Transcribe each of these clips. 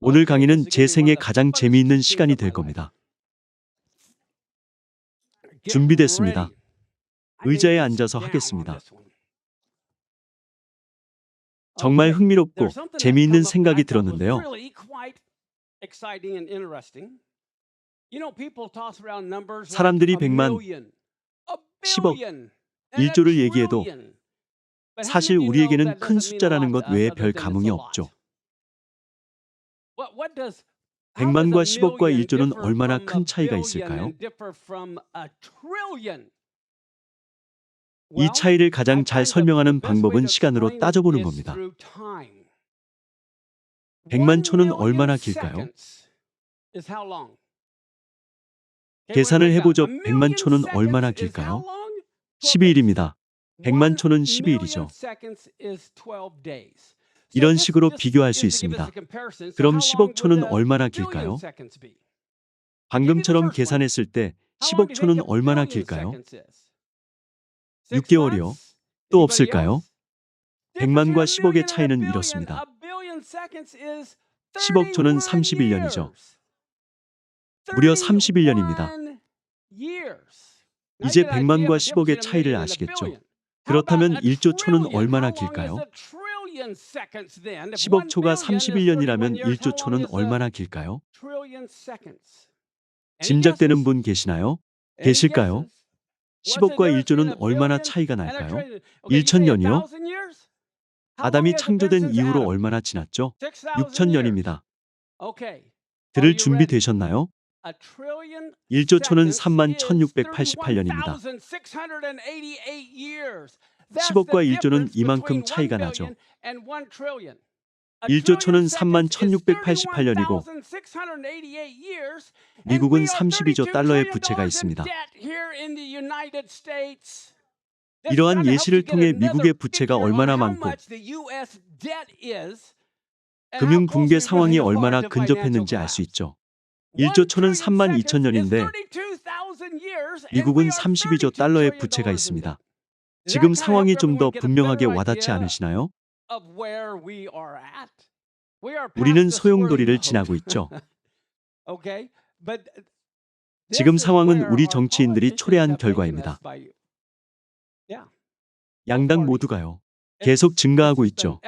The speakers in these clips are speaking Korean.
오늘 강의는 제 생애 가장 재미있는 시간이 될 겁니다. 준비됐습니다. 의자에 앉아서 하겠습니다. 정말 흥미롭고 재미있는 생각이 들었는데요. 사람들이 100만, 10억, 1조를 얘기해도 사실 우리에게는 큰 숫자라는 것 외에 별 감흥이 없죠. 100만과 10억과 1조는 얼마나 큰 차이가 있을까요? 이 차이를 가장 잘 설명하는 방법은 시간으로 따져보는 겁니다. 100만 초는 얼마나 길까요? 계산을 해보죠. 100만 초는 얼마나 길까요? 12일입니다. 100만 초는 12일이죠. 이런 식으로 비교할 수 있습니다. 그럼 10억 초는 얼마나 길까요? 방금처럼 계산했을 때 10억 초는 얼마나 길까요? 6개월이요? 또 없을까요? 100만과 10억의 차이는 이렇습니다. 10억 초는 31년이죠. 무려 31년입니다. 이제 100만과 10억의 차이를 아시겠죠? 그렇다면 1조 초는 얼마나 길까요? 10억 초가 31년이라면 1조 초는 얼마나 길까요? 짐작되는 분 계시나요? 계실까요? 10억과 1조는 얼마나 차이가 날까요? 1000년이요? 아담이 창조된 이후로 얼마나 지났죠? 6000년입니다. 들을 준비 되셨나요? 1조 초는 31,688년입니다. 10억과 1조는 이만큼 차이가 나죠. 1조 초는 31,688년이고 미국은 32조 달러의 부채가 있습니다. 이러한 예시를 통해 미국의 부채가 얼마나 많고 금융 붕괴 상황이 얼마나 근접했는지 알 수 있죠. 1조 초는 32,000년인데 미국은 32조 달러의 부채가 있습니다. 지금 상황이 좀 더 분명하게 와닿지 않으시나요? 우리는 소용돌이를 지나고 있죠. 지금 상황은 우리 정치인들이 초래한 결과입니다. 양당 모두가요. 계속 증가하고 있죠.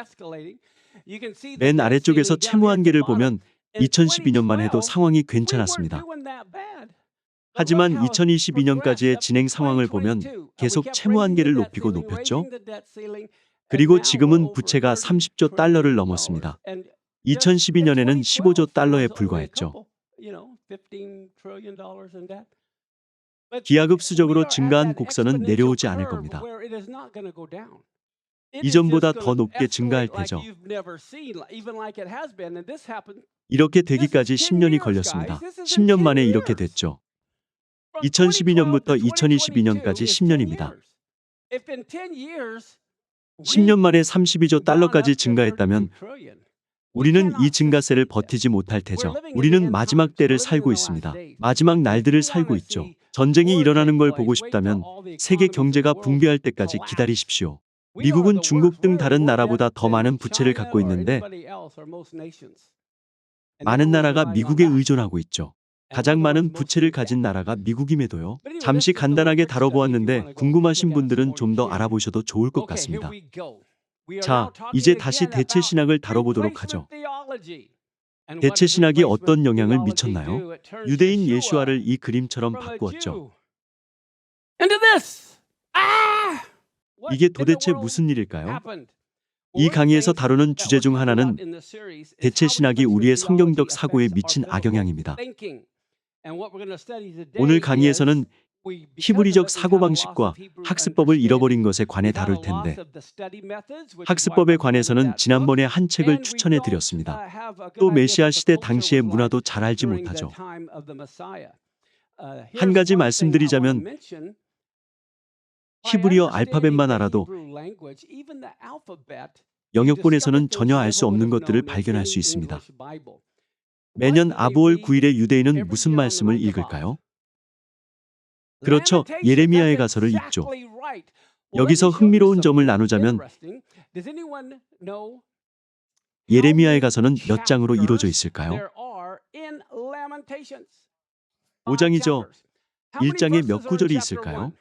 맨 아래쪽에서 채무 한계를 보면 2012년만 해도 상황이 괜찮았습니다. 하지만 2022년까지의 진행 상황을 보면 계속 채무 한계를 높였죠. 그리고 지금은 부채가 30조 달러를 넘었습니다. 2012년에는 15조 달러에 불과했죠. 기하급수적으로 증가한 곡선은 내려오지 않을 겁니다. 이전보다 더 높게 증가할 테죠. 이렇게 되기까지 10년이 걸렸습니다. 10년 만에 이렇게 됐죠. 2012년부터 2022년까지 10년입니다. 10년 만에 32조 달러까지 증가했다면 우리는 이 증가세를 버티지 못할 테죠. 우리는 마지막 때를 살고 있습니다. 마지막 날들을 살고 있죠. 전쟁이 일어나는 걸 보고 싶다면 세계 경제가 붕괴할 때까지 기다리십시오. 미국은 중국 등 다른 나라보다 더 많은 부채를 갖고 있는데 많은 나라가 미국에 의존하고 있죠. 가장 많은 부채를 가진 나라가 미국임에도요. 잠시 간단하게 다뤄보았는데 궁금하신 분들은 좀 더 알아보셔도 좋을 것 같습니다. 자, 이제 다시 대체 신학을 다뤄보도록 하죠. 대체 신학이 어떤 영향을 미쳤나요? 유대인 예수아를 이 그림처럼 바꾸었죠. 이게 도대체 무슨 일일까요? 이 강의에서 다루는 주제 중 하나는 대체 신학이 우리의 성경적 사고에 미친 악영향입니다. 오늘 강의에서는 히브리적 사고방식과 학습법을 잃어버린 것에 관해 다룰 텐데 학습법에 관해서는 지난번에 한 책을 추천해 드렸습니다. 또 메시아 시대 당시의 문화도 잘 알지 못하죠. 한 가지 말씀드리자면 히브리어 알파벳만 알아도 영역본에서는 전혀 알 수 없는 것들을 발견할 수 있습니다. 매년 아부월 9일에 유대인은 무슨 말씀을 읽을까요? 그렇죠. 예레미야의 가서를 읽죠. 여기서 흥미로운 점을 나누자면 예레미야에 가서는 몇 장으로 이루어져 있을까요? 5장이죠. 1장에 몇 구절이 있을까요?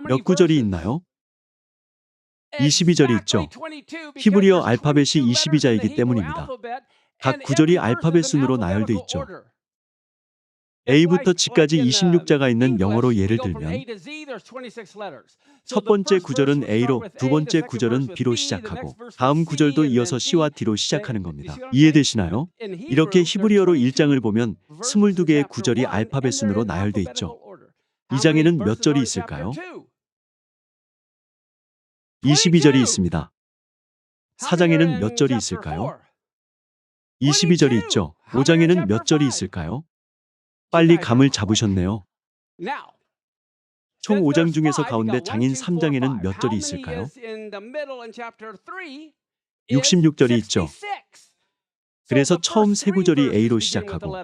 몇 구절이 있나요? 22절이 있죠. 히브리어 알파벳이 22자이기 때문입니다. 각 구절이 알파벳 순으로 나열돼 있죠. A부터 G까지 26자가 있는 영어로 예를 들면 첫 번째 구절은 A로, 두 번째 구절은 B로 시작하고 다음 구절도 이어서 C와 D로 시작하는 겁니다. 이해되시나요? 이렇게 히브리어로 1장을 보면 22개의 구절이 알파벳 순으로 나열돼 있죠. 2장에는 몇 절이 있을까요? 22절이 있습니다. 4장에는 몇 절이 있을까요? 22절이 있죠. 5장에는 몇 절이 있을까요? 빨리 감을 잡으셨네요. 총 5장 중에서 가운데 장인 3장에는 몇 절이 있을까요? 66절이 있죠. 그래서 처음 세 구절이 A로 시작하고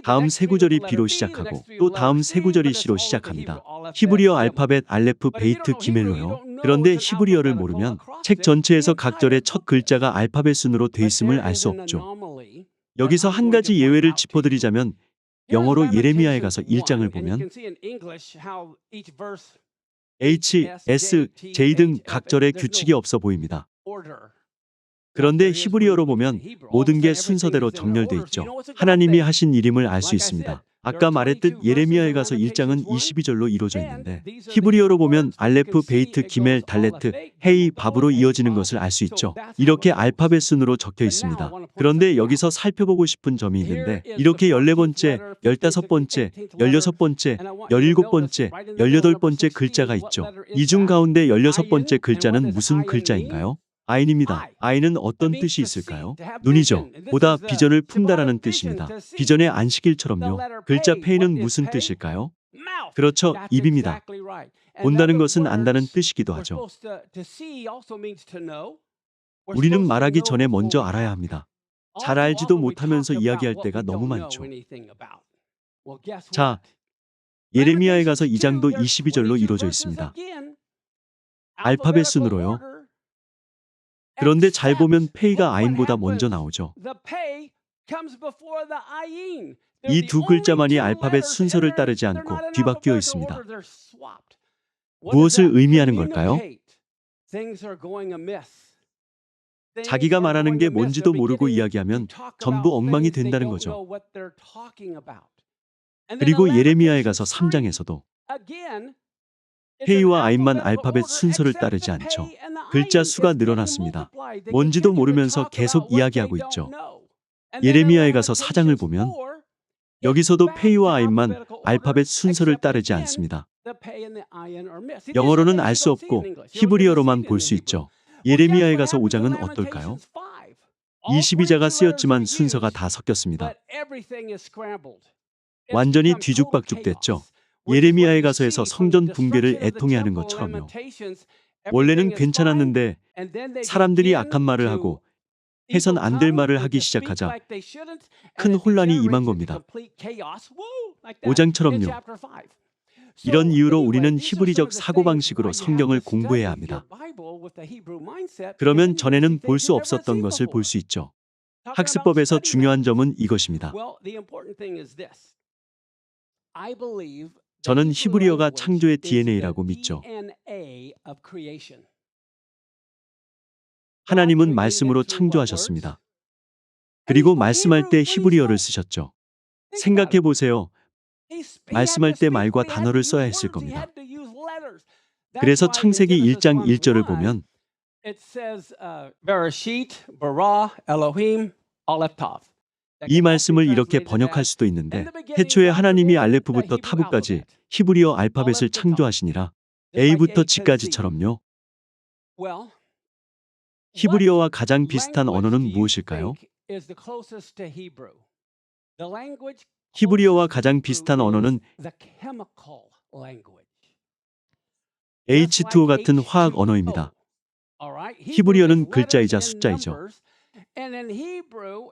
다음 세 구절이 B로 시작하고 또 다음 세 구절이 C로 시작합니다. 히브리어 알파벳 알레프 베이트 기멜로요. 그런데 히브리어를 모르면 책 전체에서 각 절의 첫 글자가 알파벳 순으로 돼 있음을 알 수 없죠. 여기서 한 가지 예외를 짚어드리자면 영어로 예레미야에 가서 1장을 보면 H, S, J 등 각 절에 규칙이 없어 보입니다. 그런데 히브리어로 보면 모든 게 순서대로 정렬돼 있죠. 하나님이 하신 일임을 알 수 있습니다. 아까 말했듯 예레미야에 가서 1장은 22절로 이루어져 있는데 히브리어로 보면 알레프, 베이트, 기멜, 달레트, 헤이, 밥으로 이어지는 것을 알 수 있죠. 이렇게 알파벳 순으로 적혀 있습니다. 그런데 여기서 살펴보고 싶은 점이 있는데 이렇게 14번째, 15번째, 16번째, 17번째, 18번째 글자가 있죠. 이 중 가운데 16번째 글자는 무슨 글자인가요? 아인입니다. 아인은 어떤 뜻이 있을까요? 눈이죠. 보다 비전을 품다라는 뜻입니다. 비전의 안식일처럼요. 글자 페이는 무슨 뜻일까요? 그렇죠. 입입니다. 본다는 것은 안다는 뜻이기도 하죠. 우리는 말하기 전에 먼저 알아야 합니다. 잘 알지도 못하면서 이야기할 때가 너무 많죠. 자, 예레미야에 가서 2장도 22절로 이루어져 있습니다. 알파벳 순으로요. 그런데 잘 보면 페이가 아인보다 먼저 나오죠. 이 두 글자만이 알파벳 순서를 따르지 않고 뒤바뀌어 있습니다. 무엇을 의미하는 걸까요? 자기가 말하는 게 뭔지도 모르고 이야기하면 전부 엉망이 된다는 거죠. 그리고 예레미야에 가서 3장에서도 페이와 아인만 알파벳 순서를 따르지 않죠. 글자 수가 늘어났습니다. 뭔지도 모르면서 계속 이야기하고 있죠. 예레미야에 가서 4장을 보면 여기서도 페이와 아인만 알파벳 순서를 따르지 않습니다. 영어로는 알 수 없고 히브리어로만 볼 수 있죠. 예레미야에 가서 5장은 어떨까요? 22자가 쓰였지만 순서가 다 섞였습니다. 완전히 뒤죽박죽 됐죠. 예레미야에 가서에서 성전 붕괴를 애통해하는 것처럼요. 원래는 괜찮았는데 사람들이 악한 말을 하고 해선 안 될 말을 하기 시작하자 큰 혼란이 임한 겁니다. 5장처럼요. 이런 이유로 우리는 히브리적 사고방식으로 성경을 공부해야 합니다. 그러면 전에는 볼 수 없었던 것을 볼 수 있죠. 학습법에서 중요한 점은 이것입니다. 저는 히브리어가 창조의 DNA라고 믿죠. 하나님은 말씀으로 창조하셨습니다. 그리고 말씀할 때 히브리어를 쓰셨죠. 생각해 보세요. 말씀할 때 말과 단어를 써야 했을 겁니다. 그래서 창세기 1장 1절을 보면 이 말씀을 이렇게 번역할 수도 있는데 태초에 하나님이 알레프부터 타브까지 히브리어 알파벳을 창조하시니라. A부터 G까지처럼요. 히브리어와 가장 비슷한 언어는 무엇일까요? 히브리어와 가장 비슷한 언어는 H2O 같은 화학 언어입니다. 히브리어는 글자이자 숫자이죠.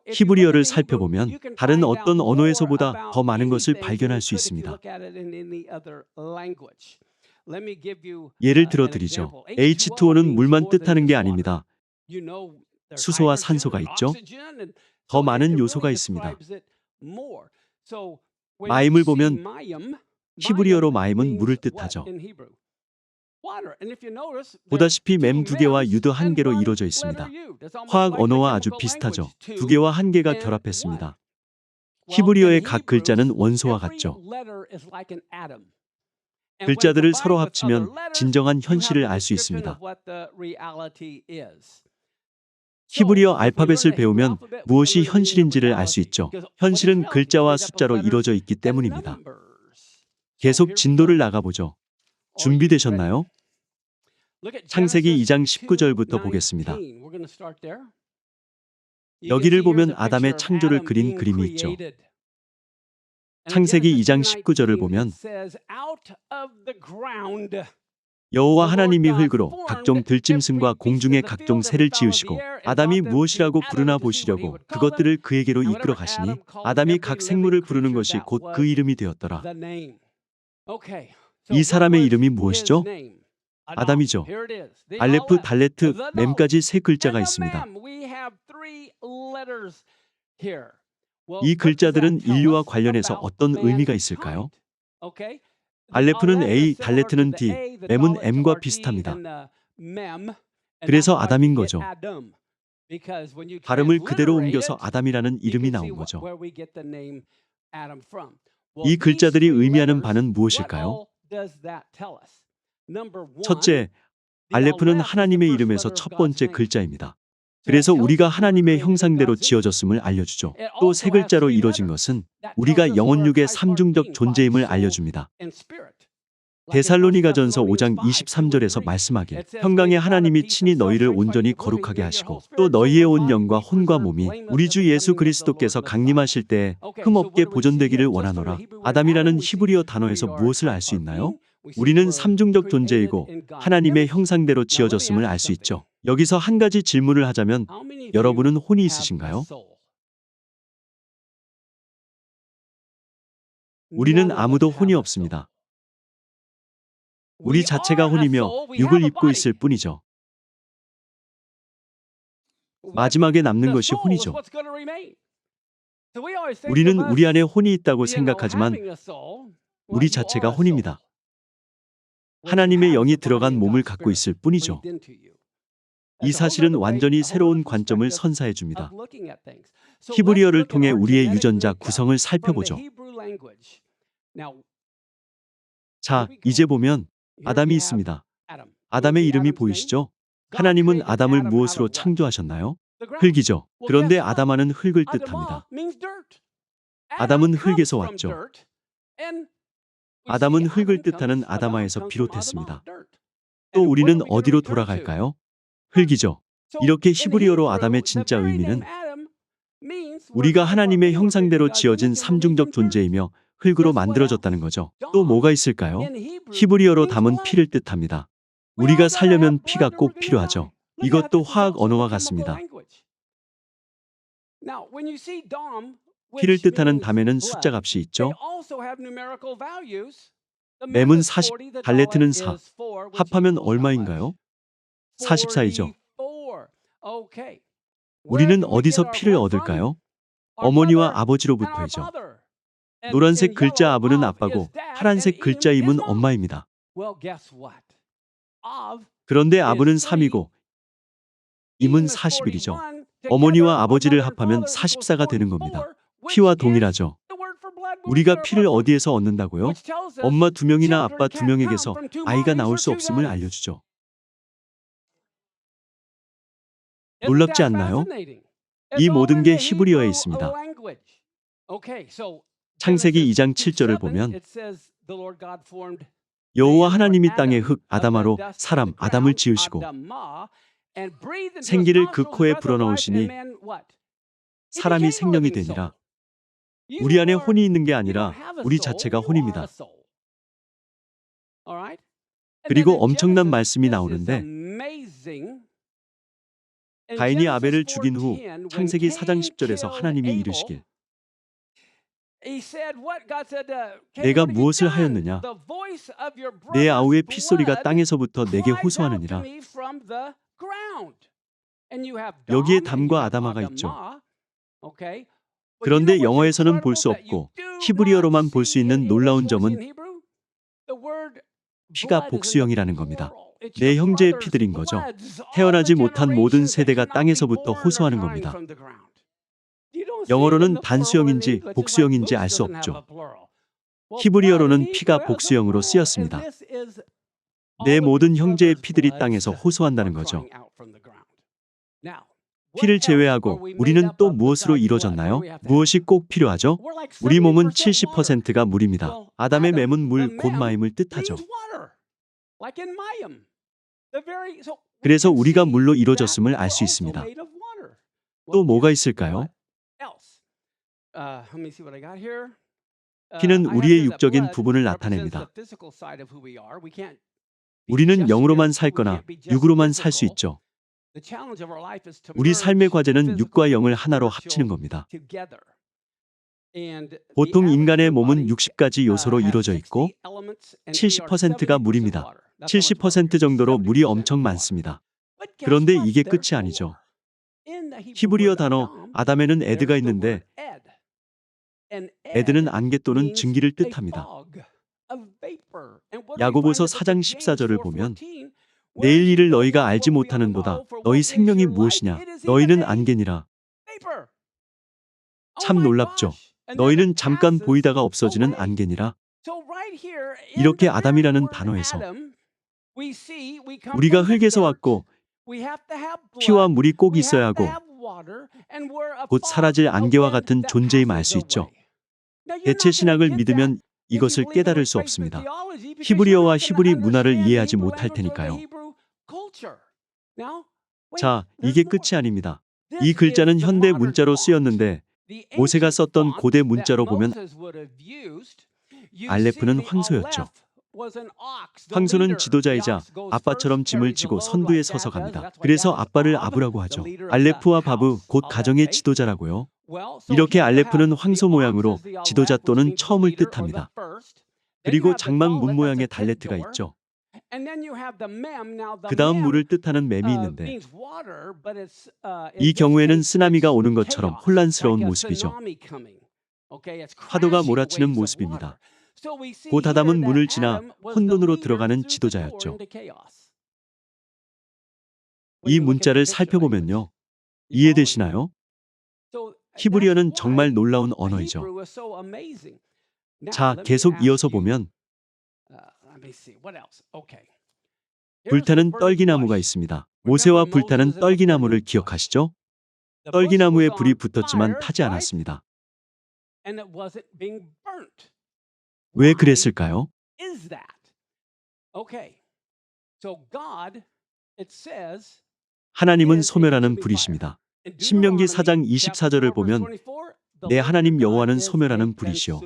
히브리어를 살펴보면 다른 어떤 언어에서보다 더 많은 것을 발견할 수 있습니다. 예를 들어 드리죠. H2O는 물만 뜻하는 게 아닙니다. 수소와 산소가 있죠. 더 많은 요소가 있습니다. 마임을 보면 히브리어로 마임은 물을 뜻하죠. 보다시피 맴 2개와 유드 1개로 이루어져 있습니다. 화학 언어와 아주 비슷하죠. 2개와 1개가 결합했습니다. 히브리어의 각 글자는 원소와 같죠. 글자들을 서로 합치면 진정한 현실을 알 수 있습니다. 히브리어 알파벳을 배우면 무엇이 현실인지를 알 수 있죠. 현실은 글자와 숫자로 이루어져 있기 때문입니다. 계속 진도를 나가보죠. 준비되셨나요? 창세기 2장 19절부터 보겠습니다. 여기를 보면 아담의 창조를 그린 그림이 있죠. 창세기 2장 19절을 보면 여호와 하나님이 흙으로 각종 들짐승과 공중의 각종 새를 지으시고 아담이 무엇이라고 부르나 보시려고 그것들을 그에게로 이끌어 가시니 아담이 각 생물을 부르는 것이 곧 그 이름이 되었더라. 이 사람의 이름이 무엇이죠? 아담이죠. 알레프, 달레트, mem까지 세 글자가 있습니다. 이 글자들은 인류와 관련해서 어떤 의미가 있을까요? 알레프는 A, 달레트는 D, mem은 M과 비슷합니다. 그래서 아담인 거죠. 발음을 그대로 옮겨서 아담이라는 이름이 나온 거죠. 이 글자들이 의미하는 바는 무엇일까요? 첫째, 알레프는 하나님의 이름에서 첫 번째 글자입니다. 그래서 우리가 하나님의 형상대로 지어졌음을 알려주죠. 또 세 글자로 이루어진 것은 우리가 영혼육의 삼중적 존재임을 알려줍니다. 데살로니가전서 5장 23절에서 말씀하길 평강의 하나님이 친히 너희를 온전히 거룩하게 하시고 또 너희의 온 영과 혼과 몸이 우리 주 예수 그리스도께서 강림하실 때에 흠없게 보존되기를 원하노라. 아담이라는 히브리어 단어에서 무엇을 알 수 있나요? 우리는 삼중적 존재이고 하나님의 형상대로 지어졌음을 알 수 있죠. 여기서 한 가지 질문을 하자면 여러분은 혼이 있으신가요? 우리는 아무도 혼이 없습니다. 우리 자체가 혼이며 육을 입고 있을 뿐이죠. 마지막에 남는 것이 혼이죠. 우리는 우리 안에 혼이 있다고 생각하지만 우리 자체가 혼입니다. 하나님의 영이 들어간 몸을 갖고 있을 뿐이죠. 이 사실은 완전히 새로운 관점을 선사해 줍니다. 히브리어를 통해 우리의 유전자 구성을 살펴보죠. 자, 이제 보면 아담이 있습니다. 아담의 이름이 보이시죠? 하나님은 아담을 무엇으로 창조하셨나요? 흙이죠. 그런데 아담아는 흙을 뜻합니다. 아담은 흙에서 왔죠. 아담은 흙을 뜻하는 아담아에서 비롯했습니다. 또 우리는 어디로 돌아갈까요? 흙이죠. 이렇게 히브리어로 아담의 진짜 의미는 우리가 하나님의 형상대로 지어진 삼중적 존재이며 흙으로 만들어졌다는 거죠. 또 뭐가 있을까요? 히브리어로 담은 피를 뜻합니다. 우리가 살려면 피가 꼭 필요하죠. 이것도 화학 언어와 같습니다. 피를 뜻하는 담에는 숫자 값이 있죠. 맴은 40, 달레트는 4. 합하면 얼마인가요? 44이죠. 우리는 어디서 피를 얻을까요? 어머니와 아버지로부터이죠. 노란색 글자 아브는 아빠고 파란색 글자 임은 엄마입니다. 그런데 아브는 3이고 임은 41이죠. 어머니와 아버지를 합하면 44가 되는 겁니다. 피와 동일하죠. 우리가 피를 어디에서 얻는다고요? 엄마 2명이나 아빠 2명에게서 아이가 나올 수 없음을 알려주죠. 놀랍지 않나요? 이 모든 게 히브리어에 있습니다. 창세기 2장 7절을 보면 여호와 하나님이 땅의 흙 아담아로 사람 아담을 지으시고 생기를 그 코에 불어넣으시니 사람이 생명이 되니라. 우리 안에 혼이 있는 게 아니라 우리 자체가 혼입니다. 그리고 엄청난 말씀이 나오는데 가인이 아벨을 죽인 후 창세기 4장 10절에서 하나님이 이르시길 내가 무엇을 하였느냐? 내 아우의 핏소리가 땅에서부터 내게 호소하느니라. 여기에 담과 아다마가 있죠. 그런데 영어에서는 볼 수 없고 히브리어로만 볼 수 있는 놀라운 점은 피가 복수형이라는 겁니다. 내 형제의 피들인 거죠. 태어나지 못한 모든 세대가 땅에서부터 호소하는 겁니다. 영어로는 단수형인지 복수형인지 알 수 없죠. 히브리어로는 피가 복수형으로 쓰였습니다. 내 모든 형제의 피들이 땅에서 호소한다는 거죠. 피를 제외하고 우리는 또 무엇으로 이루어졌나요? 무엇이 꼭 필요하죠? 우리 몸은 70%가 물입니다. 아담의 맴은 물, 곧 마임을 뜻하죠. 그래서 우리가 물로 이루어졌음을 알 수 있습니다. 또 뭐가 있을까요? 피는 우리의 육적인 부분을 나타냅니다. 우리는 영으로만 살거나 육으로만 살 수 있죠. 우리 삶의 과제는 육과 영을 하나로 합치는 겁니다. 보통 인간의 몸은 60가지 요소로 이루어져 있고 70%가 물입니다. 70% 정도로 물이 엄청 많습니다. 그런데 이게 끝이 아니죠. 히브리어 단어 아담에는 에드가 있는데 에드는 안개 또는 증기를 뜻합니다. 야고보서 4장 14절을 보면 내일 일을 너희가 알지 못하는도다. 너희 생명이 무엇이냐? 너희는 안개니라. 참 놀랍죠? 너희는 잠깐 보이다가 없어지는 안개니라. 이렇게 아담이라는 단어에서 우리가 흙에서 왔고 피와 물이 꼭 있어야 하고 곧 사라질 안개와 같은 존재임을 알 수 있죠. 대체 신학을 믿으면 이것을 깨달을 수 없습니다. 히브리어와 히브리 문화를 이해하지 못할 테니까요. 자, 이게 끝이 아닙니다. 이 글자는 현대 문자로 쓰였는데 모세가 썼던 고대 문자로 보면 알레프는 황소였죠. 황소는 지도자이자 아빠처럼 짐을 지고 선두에 서서 갑니다. 그래서 아빠를 아부라고 하죠. 알레프와 바브, 곧 가정의 지도자라고요. 이렇게 알레프는 황소 모양으로 지도자 또는 처음을 뜻합니다. 그리고 장막 문 모양의 달레트가 있죠. 그 다음 물을 뜻하는 맴이 있는데 이 경우에는 쓰나미가 오는 것처럼 혼란스러운 모습이죠. 파도가 몰아치는 모습입니다. 곧 아담은 문을 지나 혼돈으로 들어가는 지도자였죠. 이 문자를 살펴보면요. 이해되시나요? 히브리어는 정말 놀라운 언어이죠. 자, 계속 이어서 보면 불타는 떨기나무가 있습니다. 모세와 불타는 떨기나무를 기억하시죠? 떨기나무에 불이 붙었지만 타지 않았습니다. 왜 그랬을까요? 하나님은 소멸하는 불이십니다. 신명기 4장 24절을 보면 내 하나님 여호와는 소멸하는 불이시오.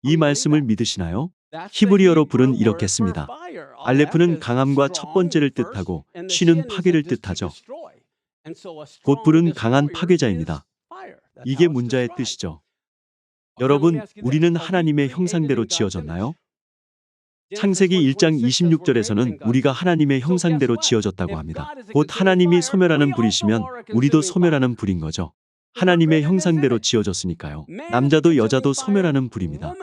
이 말씀을 믿으시나요? 히브리어로 불은 이렇게 씁니다. 알레프는 강함과 첫 번째를 뜻하고 쉬는 파괴를 뜻하죠. 곧 불은 강한 파괴자입니다. 이게 문자의 뜻이죠. 여러분, 우리는 하나님의 형상대로 지어졌나요? 창세기 1장 26절에서는 우리가 하나님의 형상대로 지어졌다고 합니다. 곧 하나님이 소멸하는 불이시면 우리도 소멸하는 불인 거죠. 하나님의 형상대로 지어졌으니까요. 남자도 여자도 소멸하는 불입니다.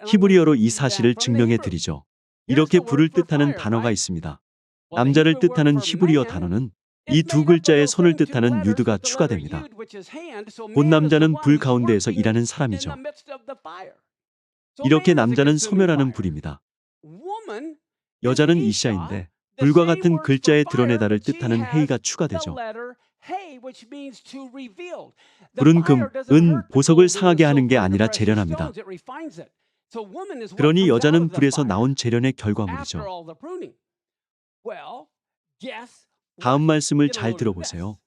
히브리어로 이 사실을 증명해 드리죠. 이렇게 불을 뜻하는 단어가 있습니다. 남자를 뜻하는 히브리어 단어는 이 두 글자에 손을 뜻하는 유드가 추가됩니다. 곧 남자는 불 가운데에서 일하는 사람이죠. 이렇게 남자는 소멸하는 불입니다. 여자는 이샤인데 불과 같은 글자에 드러내다를 뜻하는 헤이가 추가되죠. 불은 금, 은, 보석을 상하게 하는 게 아니라 재련합니다. 그러니 여자는 불에서 나온 재련의 결과물이죠. 다음 말씀을 잘 들어보세요.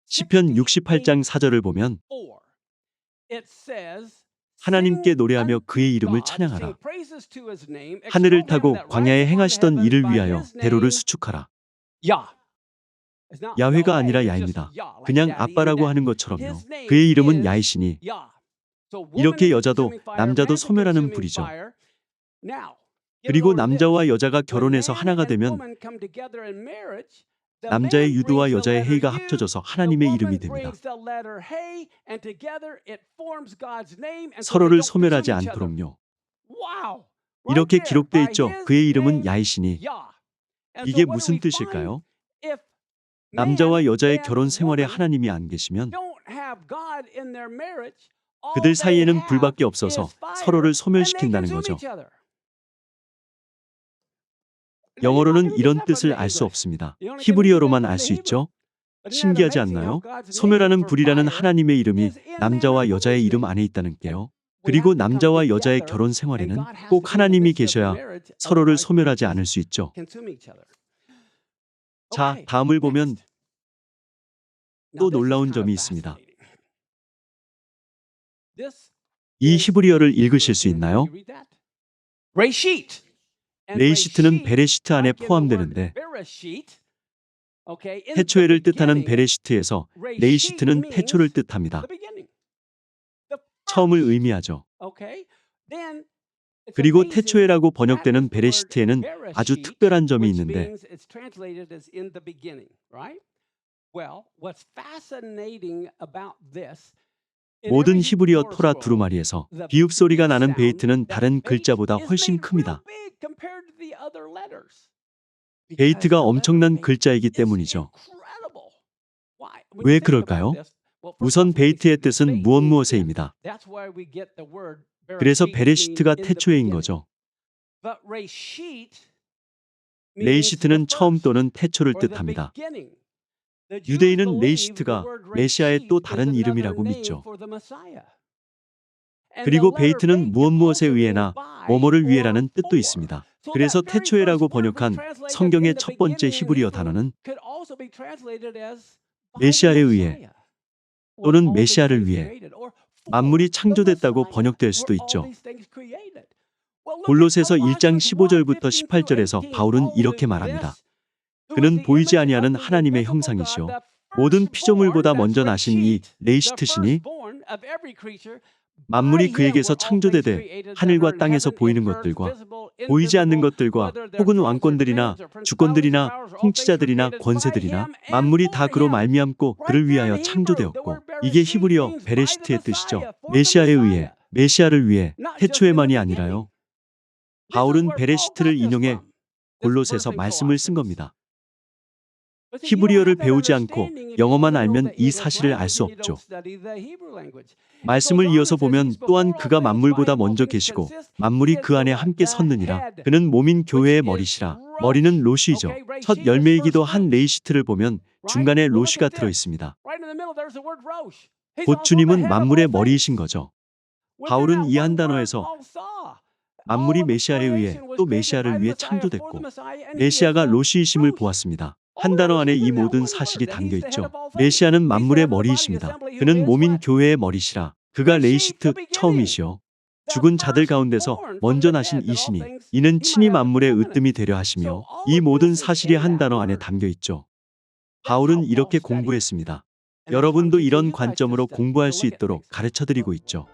시편 68장 4절을 보면 하나님께 노래하며 그의 이름을 찬양하라. 하늘을 타고 광야에 행하시던 일을 위하여 대로를 수축하라. 야훼가 아니라 야입니다. 그냥 아빠라고 하는 것처럼요. 그의 이름은 야이시니 이렇게 여자도 남자도 소멸하는 불이죠. 그리고 남자와 여자가 결혼해서 하나가 되면 남자의 유드와 여자의 헤이가 합쳐져서 하나님의 이름이 됩니다. 서로를 소멸하지 않도록요. 이렇게 기록돼 있죠. 그의 이름은 야이시니. 이게 무슨 뜻일까요? 남자와 여자의 결혼 생활에 하나님이 안 계시면 그들 사이에는 불밖에 없어서 서로를 소멸시킨다는 거죠. 영어로는 이런 뜻을 알 수 없습니다. 히브리어로만 알 수 있죠? 신기하지 않나요? 소멸하는 불이라는 하나님의 이름이 남자와 여자의 이름 안에 있다는 게요. 그리고 남자와 여자의 결혼 생활에는 꼭 하나님이 계셔야 서로를 소멸하지 않을 수 있죠. 자, 다음을 보면 또 놀라운 점이 있습니다. 이 히브리어를 읽으실 수 있나요? 레이시트는 베레시트 안에 포함되는데 태초에를 뜻하는 베레시트에서 레이시트는 태초를 뜻합니다. 처음을 의미하죠. 그리고 태초에라고 번역되는 베레시트에는 아주 특별한 점이 있는데 모든 히브리어 토라 두루마리에서 비읍 소리가 나는 베이트는 다른 글자보다 훨씬 큽니다. 베이트가 엄청난 글자이기 때문이죠. 왜 그럴까요? 우선 베이트의 뜻은 무엇무엇에입니다. 그래서 베레시트가 태초에인 거죠. 레이시트는 처음 또는 태초를 뜻합니다. 유대인은 레이시트가 메시아의 또 다른 이름이라고 믿죠. 그리고 베이트는 무엇무엇에 의해나 뭐뭐를 위해라는 뜻도 있습니다. 그래서 태초에라고 번역한 성경의 첫 번째 히브리어 단어는 메시아에 의해 또는 메시아를 위해 만물이 창조됐다고 번역될 수도 있죠. 골로새서 1장 15절부터 18절에서 바울은 이렇게 말합니다. 그는 보이지 아니하는 하나님의 형상이시오. 모든 피조물보다 먼저 나신 이 레이시트시니 만물이 그에게서 창조되되 하늘과 땅에서 보이는 것들과 보이지 않는 것들과 혹은 왕권들이나 주권들이나 통치자들이나 권세들이나 만물이 다 그로 말미암고 그를 위하여 창조되었고 이게 히브리어 베레시트의 뜻이죠. 메시아에 의해, 메시아를 위해, 태초에만이 아니라요. 바울은 베레시트를 인용해 골로새서 말씀을 쓴 겁니다. 히브리어를 배우지 않고 영어만 알면 이 사실을 알 수 없죠. 말씀을 이어서 보면 또한 그가 만물보다 먼저 계시고 만물이 그 안에 함께 섰느니라. 그는 몸인 교회의 머리시라. 머리는 로쉬이죠. 첫 열매이기도 한 레이시트를 보면 중간에 로쉬가 들어 있습니다. 곧 주님은 만물의 머리이신 거죠. 바울은 이 한 단어에서 만물이 메시아에 의해 또 메시아를 위해 창조됐고 메시아가 로쉬이심을 보았습니다. 한 단어 안에 이 모든 사실이 담겨 있죠. 메시아는 만물의 머리이십니다. 그는 몸인 교회의 머리시라. 그가 레이시트 처음이시오. 죽은 자들 가운데서 먼저 나신 이시니 이는 친히 만물의 으뜸이 되려 하시며 이 모든 사실이 한 단어 안에 담겨 있죠. 바울은 이렇게 공부했습니다. 여러분도 이런 관점으로 공부할 수 있도록 가르쳐드리고 있죠.